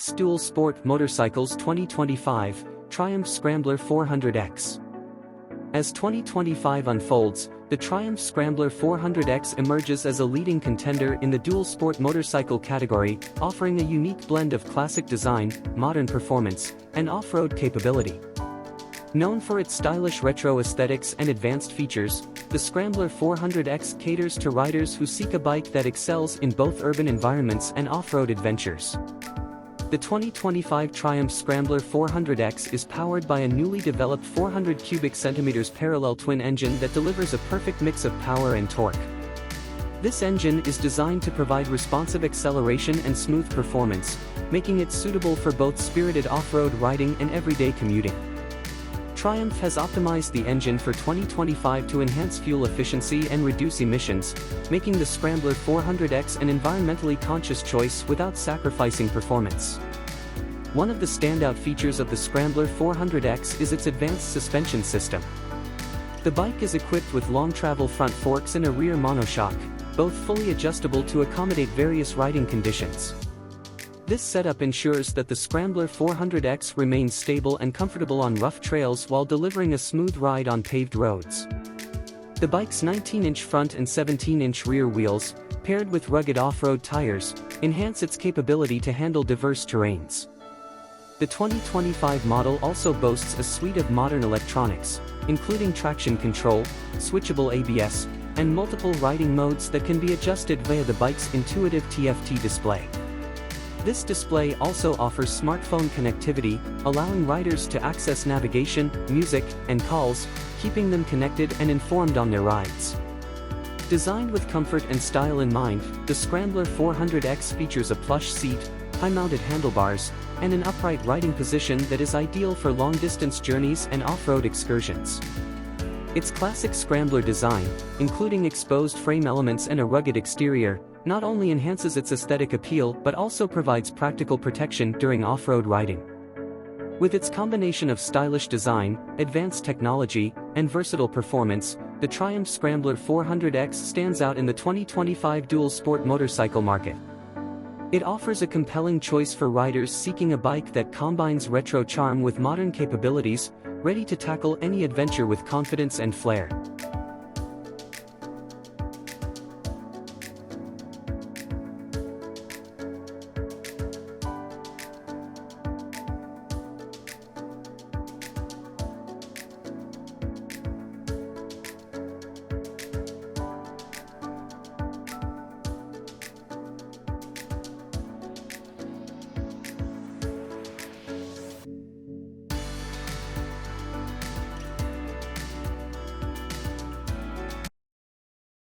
Best Dual Sport Motorcycles 2025, Triumph Scrambler 400X. As 2025 unfolds, the Triumph Scrambler 400X emerges as a leading contender in the dual sport motorcycle category, offering a unique blend of classic design, modern performance, and off-road capability. Known for its stylish retro aesthetics and advanced features, the Scrambler 400X caters to riders who seek a bike that excels in both urban environments and off-road adventures. The 2025 Triumph Scrambler 400X is powered by a newly developed 400 cubic centimeters parallel twin engine that delivers a perfect mix of power and torque. This engine is designed to provide responsive acceleration and smooth performance, making it suitable for both spirited off-road riding and everyday commuting. Triumph has optimized the engine for 2025 to enhance fuel efficiency and reduce emissions, making the Scrambler 400X an environmentally conscious choice without sacrificing performance. One of the standout features of the Scrambler 400X is its advanced suspension system. The bike is equipped with long travel front forks and a rear monoshock, both fully adjustable to accommodate various riding conditions. This setup ensures that the Scrambler 400X remains stable and comfortable on rough trails while delivering a smooth ride on paved roads. The bike's 19-inch front and 17-inch rear wheels, paired with rugged off-road tires, enhance its capability to handle diverse terrains. The 2025 model also boasts a suite of modern electronics, including traction control, switchable ABS, and multiple riding modes that can be adjusted via the bike's intuitive TFT display. This display also offers smartphone connectivity, allowing riders to access navigation, music, and calls, keeping them connected and informed on their rides. Designed with comfort and style in mind, the Scrambler 400X features a plush seat, high-mounted handlebars, and an upright riding position that is ideal for long-distance journeys and off-road excursions. Its classic Scrambler design, including exposed frame elements and a rugged exterior, not only enhances its aesthetic appeal but also provides practical protection during off-road riding. With its combination of stylish design, advanced technology, and versatile performance, the Triumph Scrambler 400X stands out in the 2025 dual sport motorcycle market. It offers a compelling choice for riders seeking a bike that combines retro charm with modern capabilities, ready to tackle any adventure with confidence and flair.